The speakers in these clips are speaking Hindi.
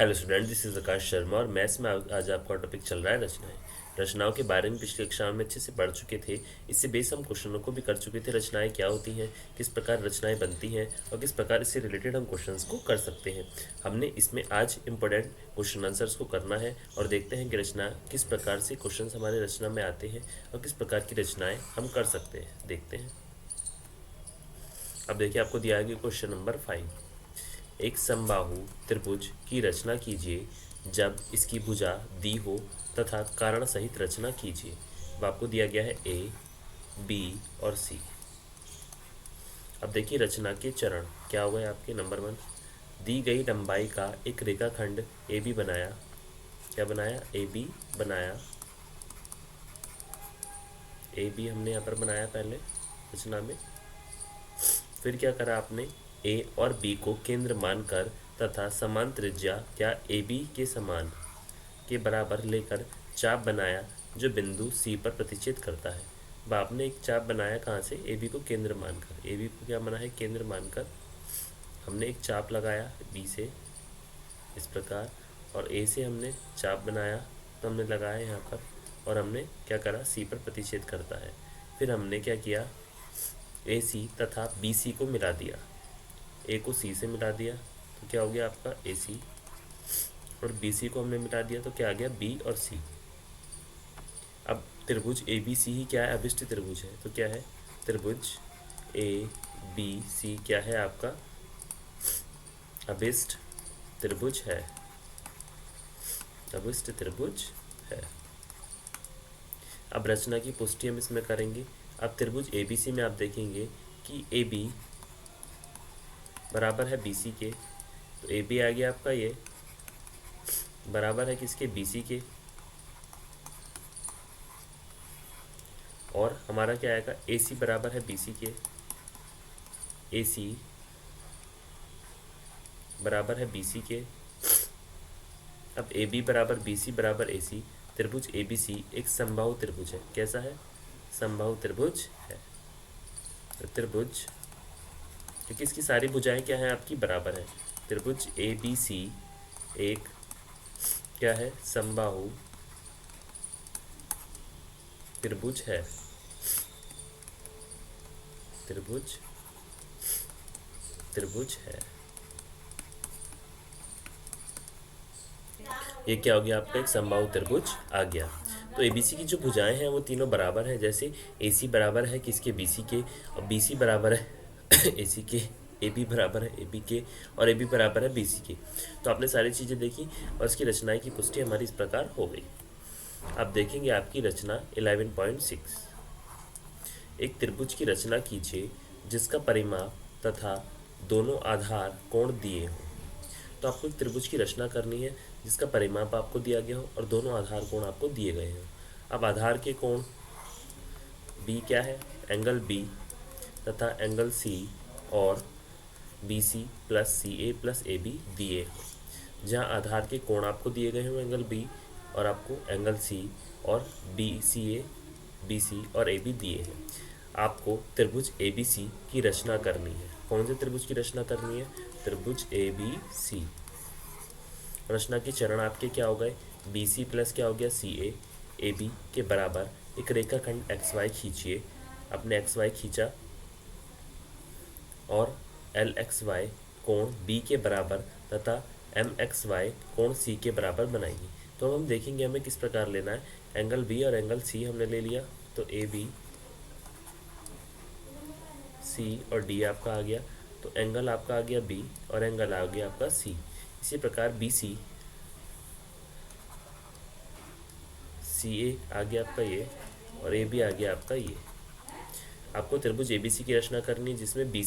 हेलो स्टूडेंट, दिस इज आकाश शर्मा और मैथ्स में आज आपका टॉपिक चल रहा है रचनाएं। रचनाओं के बारे में पिछली कक्षा में अच्छे से पढ़ चुके थे। इससे बेस हम क्वेश्चनों को भी कर चुके थे। रचनाएं क्या होती हैं, किस प्रकार रचनाएं बनती हैं और किस प्रकार इससे रिलेटेड हम क्वेश्चंस को कर सकते हैं। हमने इसमें आज इंपॉर्टेंट क्वेश्चन आंसर्स को करना है और देखते हैं कि रचना किस प्रकार से क्वेश्चन हमारे रचना में आते हैं और किस प्रकार की रचनाएँ हम कर सकते हैं। देखते हैं। अब देखिए, आपको दिया गया क्वेश्चन नंबर 5। एक समबाहु त्रिभुज की रचना कीजिए जब इसकी भुजा दी हो तथा कारण सहित रचना कीजिए। अब आपको दिया गया है ए, बी और सी। अब देखिए रचना के चरण क्या हो गए आपके। नंबर 1, दी गई लंबाई का एक रेखाखंड ए बी बनाया। क्या बनाया? ए बी बनाया। ए बी हमने यहाँ पर बनाया पहले रचना में। फिर क्या करा आपने? ए और बी को केंद्र मानकर तथा समान त्रिज्या क्या ए बी के समान के बराबर लेकर चाप बनाया जो बिंदु सी पर प्रतिच्छेद करता है। अब आपने एक चाप बनाया कहाँ से? ए बी को केंद्र मानकर। ए बी को क्या बना है? केंद्र मानकर हमने एक चाप लगाया बी से इस प्रकार, और ए से हमने चाप बनाया तो हमने लगाया यहाँ पर, और हमने क्या करा? सी पर प्रतिच्छेद करता है। फिर हमने क्या किया? ए सी तथा बी सी को मिला दिया। ए को सी से मिला दिया तो क्या हो गया आपका? ए सी। और बी सी को हमने मिला दिया तो क्या आ गया? बी और सी। अब त्रिभुज ए बी सी ही क्या है? अभिष्ट त्रिभुज है। तो क्या है? त्रिभुज ए बी सी क्या है आपका? अभिष्ट त्रिभुज है। अभिष्ट त्रिभुज है। अब रचना की पुष्टि हम इसमें करेंगे। अब त्रिभुज ए बी सी में आप देखेंगे कि ए बी बराबर है बी सी के, तो ए बी आ गया आपका ये बराबर है किसके? बी सी के। और हमारा क्या आएगा? ए सी बराबर है बी सी के। ए सी बराबर है बी सी के। अब ए बी बराबर बी सी बराबर ए सी। त्रिभुज ए बी सी एक समबाहु त्रिभुज है। कैसा है? समबाहु त्रिभुज है। तो त्रिभुज क्योंकि इसकी सारी भुजाएं क्या है आपकी? बराबर है। त्रिभुज ए बी सी एक क्या है? समबाहु त्रिभुज है। त्रिभुज त्रिभुज है। ये क्या हो गया आपका? एक समबाहु त्रिभुज आ गया। तो एबीसी की जो भुजाएं हैं वो तीनों बराबर है। जैसे एसी बराबर है किसके? बीसी के। और बीसी बराबर है एसी के। ए बी बराबर है ए बी के। और ए बी बराबर है बी सी के। तो आपने सारी चीज़ें देखी और इसकी रचनाएं की पुष्टि हमारी इस प्रकार हो गई। अब देखेंगे आपकी रचना 11.6। एक त्रिभुज की रचना कीजिए जिसका परिमाप तथा दोनों आधार कोण दिए हों। तो आपको एक त्रिभुज की रचना करनी है जिसका परिमाप आपको दिया गया हो और दोनों आधार कोण आपको दिए गए हों। अब आधार के कोण बी क्या है? एंगल बी तथा एंगल सी और B C plus C A plus A B दिए हों। जहाँ आधार के कोण आपको दिए गए हों एंगल बी, और आपको एंगल सी और B C A B C और ए बी दिए हैं। आपको त्रिभुज ए बी सी की रचना करनी है। कौन से त्रिभुज की रचना करनी है? त्रिभुज ए बी सी। रचना के चरण आपके क्या हो गए? बी सी प्लस क्या हो गया? सी ए बी के बराबर एक रेखाखंड एक्स वाई खींचिए। आपने एक्स वाई खींचा और एल एक्स वाई कोण बी के बराबर तथा एम एक्स वाई कोण सी के बराबर बनाएंगे। तो हम देखेंगे हमें किस प्रकार लेना है। एंगल बी और एंगल सी हमने ले लिया, तो ए बी सी और डी आपका आ गया। तो एंगल आपका आ गया बी और एंगल आ गया आपका सी। इसी प्रकार बी सी सी ए आ गया आपका ये, और ए बी आ गया आपका ये। आपको त्रिभुज ए बी सी की रचना करनी है जिसमें बी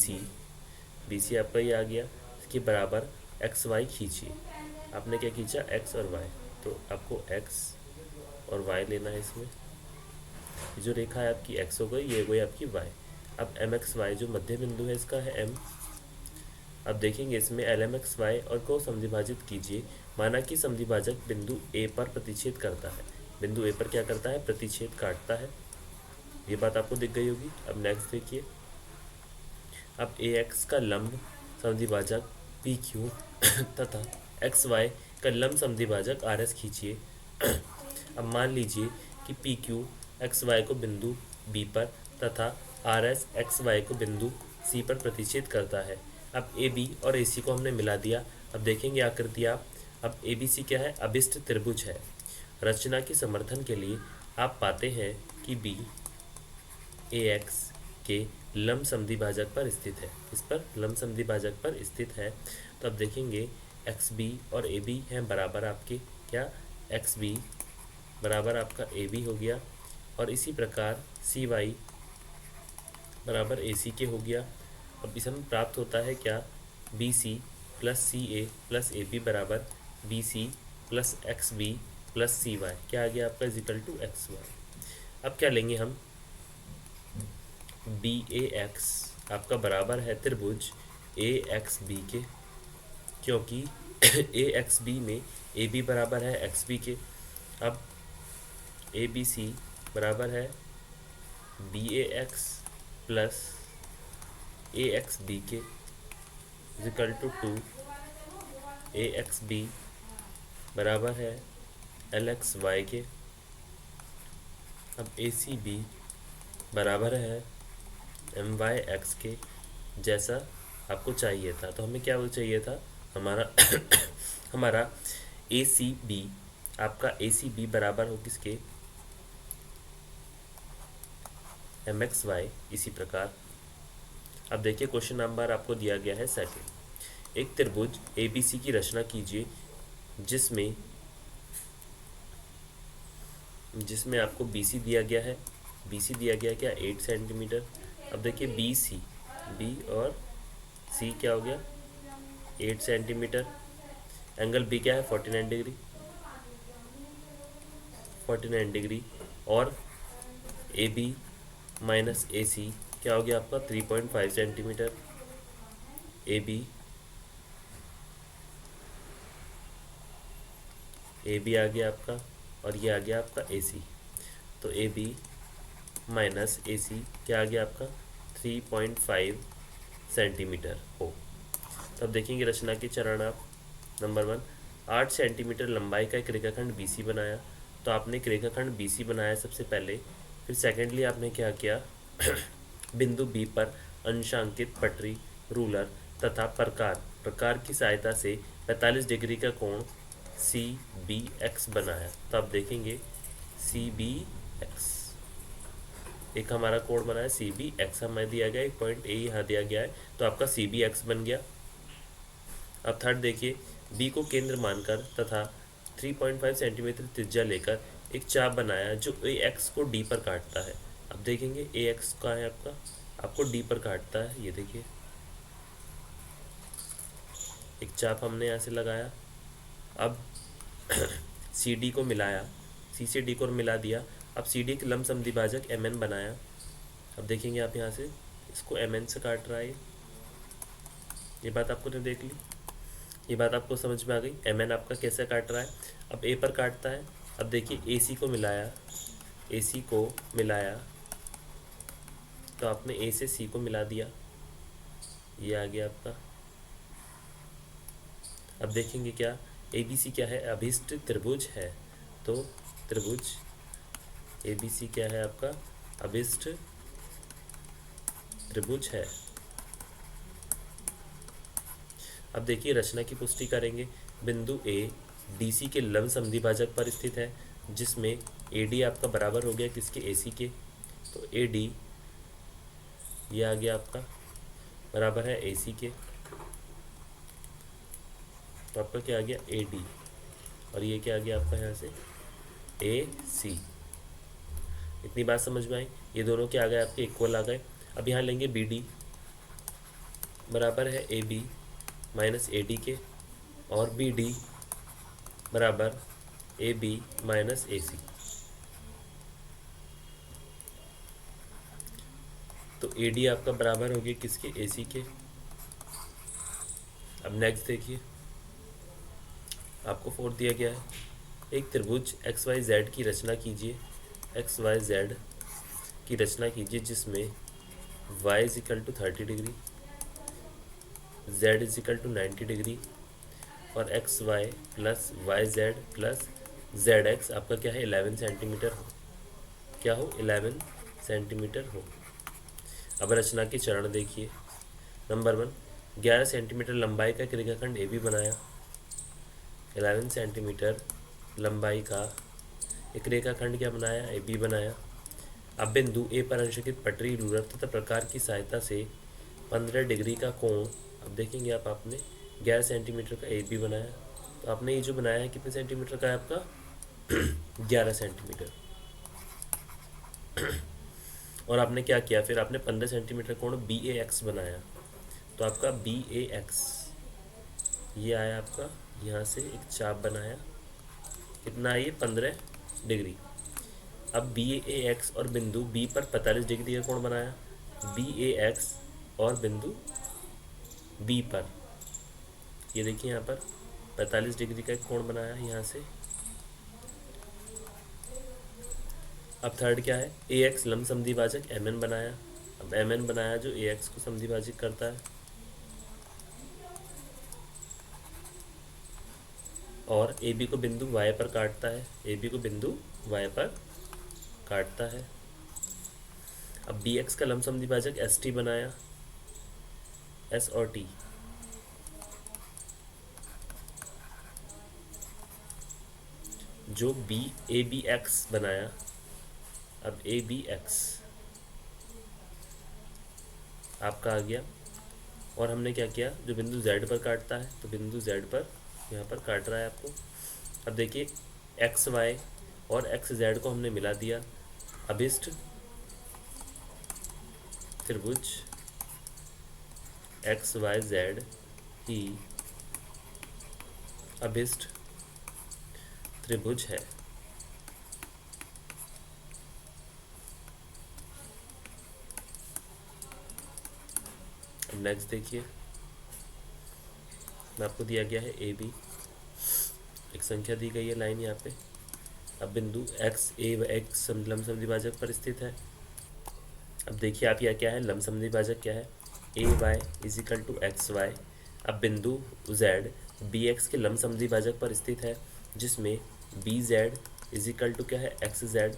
सी आपका ये आ गया। इसके बराबर एक्स वाई खींचिए। आपने क्या खींचा? एक्स और वाई। तो आपको एक्स और वाई लेना है इसमें। जो रेखा है आपकी एक्स हो गई, ये हो गई आपकी वाई। अब एम एक्स वाई जो मध्य बिंदु है इसका है एम। अब देखेंगे इसमें एल एम एक्स वाई और को समद्विभाजित कीजिए। माना कि समद्विभाजक बिंदु ए पर प्रतिच्छेद करता है। बिंदु ए पर क्या करता है? प्रतिच्छेद काटता है। ये बात आपको दिख गई होगी। अब नेक्स्ट देखिए, अब ए एक्स का लंब समद्विभाजक पी क्यू तथा एक्स वाई का लंब समद्विभाजक आर एस खींचिए। अब मान लीजिए कि पी क्यू एक्स वाई को बिंदु बी पर तथा आर एस एक्स वाई को बिंदु सी पर प्रतिच्छेद करता है। अब ए बी और ए सी को हमने मिला दिया। अब देखेंगे आकृति आप। अब ए बी सी क्या है? अभिष्ट त्रिभुज है। रचना के समर्थन के लिए आप पाते हैं कि बी ए एक्स के लंब समद्विभाजक पर स्थित है। इस पर लंब समद्विभाजक पर स्थित है। तो अब देखेंगे एक्स बी और ए बी हैं बराबर आपके क्या? एक्स बी बराबर आपका ए बी हो गया और इसी प्रकार सी वाई बराबर ए सी के हो गया। अब इस हमें प्राप्त होता है क्या? B C plus C A plus A B बराबर B C plus X B plus C Y. क्या आ गया आपका? Is equal to X Y. अब क्या लेंगे हम? बी ए एक्स आपका बराबर है त्रिभुज ए एक्स बी के, क्योंकि ए एक्स बी में ए बी बराबर है एक्स बी के। अब ए बी सी बराबर है B A X plus A X B के is equal to A X B बराबर है एल एक्स वाई के। अब ए सी बी बराबर है एम वाई एक्स के, जैसा आपको चाहिए था। तो हमें क्या वो चाहिए था? हमारा हमारा ए सी बी, आपका ए सी बी बराबर हो किसके? M X Y. इसी प्रकार अब देखिए क्वेश्चन नंबर आपको दिया गया है सेकंड। एक त्रिभुज ए बी सी की रचना कीजिए जिसमें आपको बी सी दिया गया है। बी सी दिया गया क्या? 8 सेंटीमीटर। अब देखिए बी सी, बी और सी क्या हो गया? 8 सेंटीमीटर। एंगल बी क्या है? 49 डिग्री, 49 डिग्री। और ए बी माइनस ए सी क्या हो गया आपका? 3.5 सेंटीमीटर। ए बी आ गया आपका और ये आ गया आपका ए सी। तो ए बी माइनस ए सी क्या आ गया आपका? 3.5 सेंटीमीटर हो। तब देखेंगे रचना के चरण आप। नंबर 1, 8 सेंटीमीटर लंबाई का एक रेखाखंड बी सी बनाया। तो आपने एक रेखाखंड बी सी बनाया सबसे पहले। फिर सेकेंडली आपने क्या किया? बिंदु बी पर अंशांकित पटरी, रूलर तथा प्रकार की सहायता से 45 डिग्री का कोण सी बी एक्स बनाया। तो आप देखेंगे सी बी एक्स, एक हमारा कोण बना है सी बी एक्स, हमें दिया गया एक पॉइंट ए यहाँ दिया गया है, तो आपका सी बी एक्स बन गया। अब थर्ड देखिए, बी को केंद्र मानकर तथा 3.5 सेंटीमीटर त्रिज्या लेकर एक चाप बनाया जो ए एक्स को डी पर काटता है। अब देखेंगे ए एक्स कहाँ है आपका? आपको डी पर काटता है। ये देखिए एक चाप हमने यहाँ से लगाया। अब सी डी को मिलाया, सी से डी को मिला दिया। अब सी डी के लंब समद्विभाजक एम एन बनाया। अब देखेंगे आप यहाँ से इसको एम एन से काट रहा है। ये बात आपको ने देख ली, ये बात आपको समझ में आ गई। एम एन आपका कैसे काट रहा है? अब ए पर काटता है। अब देखिए ए सी को मिलाया, ए सी को मिलाया तो आपने ए से सी को मिला दिया, ये आ गया आपका। अब देखेंगे क्या? ए बी सी क्या है? अभिष्ट त्रिभुज है। तो त्रिभुज ए बी सी क्या है आपका? अभिष्ट त्रिभुज है। अब देखिए रचना की पुष्टि करेंगे। बिंदु ए डी सी के लंब समद्विभाजक पर स्थित है, जिसमें ए डी आपका बराबर हो गया किसके? ए सी के। तो ए डी ये आ गया आपका बराबर है ए सी के। तो आपका क्या आ गया? ए डी और ये क्या आ गया आपका यहाँ से? ए सी। इतनी बात समझ में आई? ये दोनों क्या आ गए आपके? इक्वल आ गए। अब यहाँ लेंगे बी डी बराबर है A B minus A D के, और बी डी बराबर ए बी माइनस ए सी। तो ए डी आपका बराबर हो गया किसके? ए सी के। अब नेक्स्ट देखिए, आपको 4 दिया गया है। एक त्रिभुज एक्स वाई जेड की रचना कीजिए, एक्स वाई जेड की रचना कीजिए जिसमें y is equal to 30 degree, z is equal to 90 degree और X Y plus Y Z plus Z X आपका क्या है 11 सेंटीमीटर हो, क्या हो 11 सेंटीमीटर हो। अब रचना के चरण देखिए। नंबर 1, 11 सेंटीमीटर लंबाई का एक रेखाखंड ए बी बनाया। 11 सेंटीमीटर लंबाई का एक रेखाखंड क्या बनाया, ए बी बनाया। अब बिंदु ए पर अंशकित पटरी रूलर तथा प्रकार की सहायता से 15 डिग्री का कोण, अब देखेंगे आप, आपने 11 सेंटीमीटर का ए बी बनाया, तो आपने ये जो बनाया है कितने सेंटीमीटर का है आपका 11 सेंटीमीटर। और आपने क्या किया फिर, आपने 15 सेंटीमीटर कोण बी ए एक्स बनाया, तो आपका बी ए एक्स ये आया आपका, यहाँ से एक चाप बनाया, कितना है ये 15 डिग्री। अब बी ए एक्स और बिंदु बी पर 45 डिग्री का कोण बनाया, बी ए एक्स और बिंदु बी पर, ये देखिए यहाँ पर 45 डिग्री का एक कोण बनाया यहाँ से। अब थर्ड क्या है, ए एक्स लंब समद्विभाजक एम एन बनाया। अब एम एन बनाया जो ए एक्स को समद्विभाजित करता है, और ए बी को बिंदु वाई पर काटता है, ए बी को बिंदु वाई पर काटता है। अब बी एक्स का लंब समद्विभाजक एस टी बनाया, एस और टी, जो बी ए बी एक्स बनाया। अब ए बी एक्स आपका आ गया, और हमने क्या किया, जो बिंदु z पर काटता है, तो बिंदु z पर यहाँ पर काट रहा है आपको। अब देखिए एक्स वाई और एक्स जेड को हमने मिला दिया, अभिष्ट त्रिभुज एक्स वाई जेड ही अभिष्ट त्रिभुज है। अब नेक्स्ट देखिए, आपको दिया गया है ए बी, एक संख्या दी गई है लाइन यहाँ पे। अब बिंदु एक्स ए एक्स लंब समद्विभाजक पर स्थित है। अब देखिए आप यह क्या है, लंब समद्विभाजक क्या है, A Y is equal to X Y. अब बिंदु जेड बी एक्स के लंब समद्विभाजक पर स्थित है, जिसमें B Z is equal to क्या है, एक्स जेड।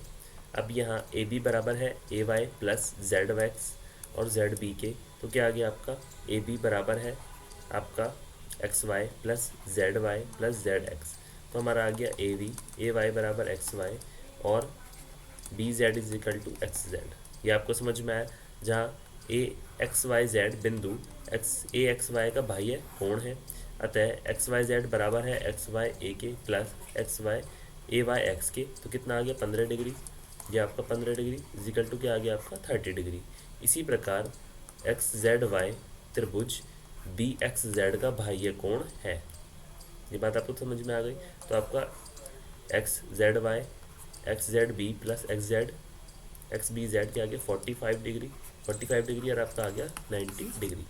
अब यहाँ ए बी बराबर है A Y plus Z x और जेड बी के, तो क्या आ गया आपका, ए बी बराबर है आपका X Y plus Z Y plus Z X, तो हमारा आ गया ए वाई बराबर एक्स वाई और B Z is equal to X Z. ये आपको समझ में आया, जहाँ ए एक्स वाई जेड बिंदु ए एक्स वाई का बाह्य कोण है, अतः एक्स वाई जेड बराबर है एक्स वाई ए के प्लस एक्स वाई ए वाई एक्स के, तो कितना आ गया 15 डिग्री, ये आपका 15 डिग्री इज इक्वल टू क्या आ गया आपका 30 डिग्री। इसी प्रकार एक्स जेड वाई त्रिभुज बी एक्स जेड का बाह्य कोण है। ये बात आपको समझ में आ गई, तो आपका X Z Y X Z B plus X Z X B Z के आगे 45 डिग्री, 45 डिग्री और आपका आ गया 90 डिग्री।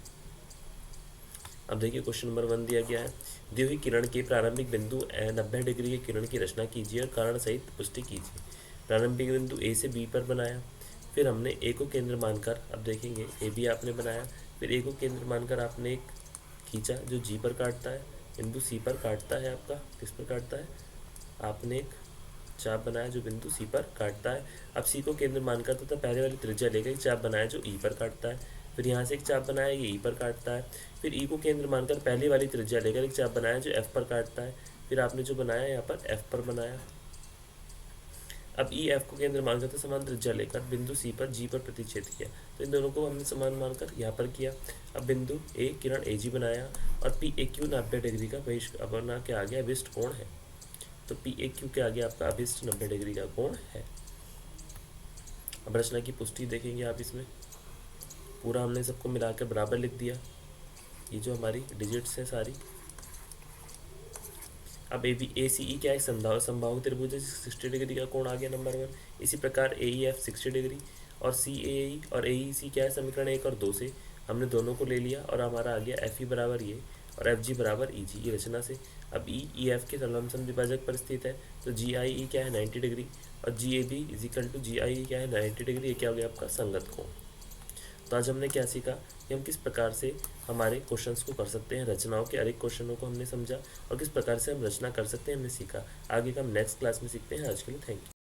अब देखिए क्वेश्चन नंबर 1 दिया गया है, दी हुई किरण के प्रारंभिक बिंदु 90 डिग्री के किरण की रचना कीजिए और कारण सहित पुष्टि कीजिए। प्रारंभिक बिंदु ए से बी पर बनाया, फिर हमने ए को केंद्र मानकर, अब देखेंगे ए बी आपने बनाया, फिर ए को केंद्र मानकर आपने एक खींचा जो जी पर काटता है, बिंदु सी पर काटता है, आपका किस पर काटता है, आपने एक चाप बनाया जो बिंदु सी पर काटता है। अब सी को केंद्र मानकर तथा पहले वाली त्रिज्या लेकर एक चाप बनाया जो ई पर काटता है, फिर यहाँ से एक चाप बनाया ये ई पर काटता है, फिर ई को केंद्र मानकर पहले वाली त्रिज्या लेकर एक चाप बनाया जो एफ पर काटता है, फिर आपने जो बनाया यहाँ पर एफ पर बनाया। अब ई एफ को केंद्र मानकर तो समान त्रिज्या लेकर बिंदु सी पर जी पर प्रतिच्छेद किया, तो इन दोनों को हमने समान मानकर यहाँ पर किया। अब बिंदु ए किरण ए जी बनाया और पी ए क्यू 90 डिग्री का बना के आ गया अभिष्ट कोण है, तो पी ए क्यू के आगे आपका अभिष्ट 90 डिग्री का कोण है। अब रचना की पुष्टि देखेंगे आप, इसमें पूरा हमने सबको मिलाकर बराबर लिख दिया, ये जो हमारी डिजिट्स हैं सारी। अब ए सी ई क्या है, संभाव त्रिभुज है, 60 डिग्री का कोण आ गया नंबर 1। इसी प्रकार ए ई एफ 60 डिग्री और सी ए ई और ए ई सी क्या है, समीकरण 1 और 2 से हमने दोनों को ले लिया और हमारा आ गया एफ ई बराबर ये और एफ जी बराबर ई जी, ये रचना से। अब ई एफ के लंब समद्विभाजक पर स्थित है, तो जी आई ई क्या है 90 डिग्री और G A B is equal to G I E क्या है 90 डिग्री, ये क्या हो गया आपका संगत कोण। तो आज हमने क्या सीखा कि हम किस प्रकार से हमारे क्वेश्चंस को कर सकते हैं, रचनाओं के अनेक क्वेश्चनों को हमने समझा और किस प्रकार से हम रचना कर सकते हैं हमने सीखा। आगे का हम नेक्स्ट क्लास में सीखते हैं। आज के लिए थैंक यू।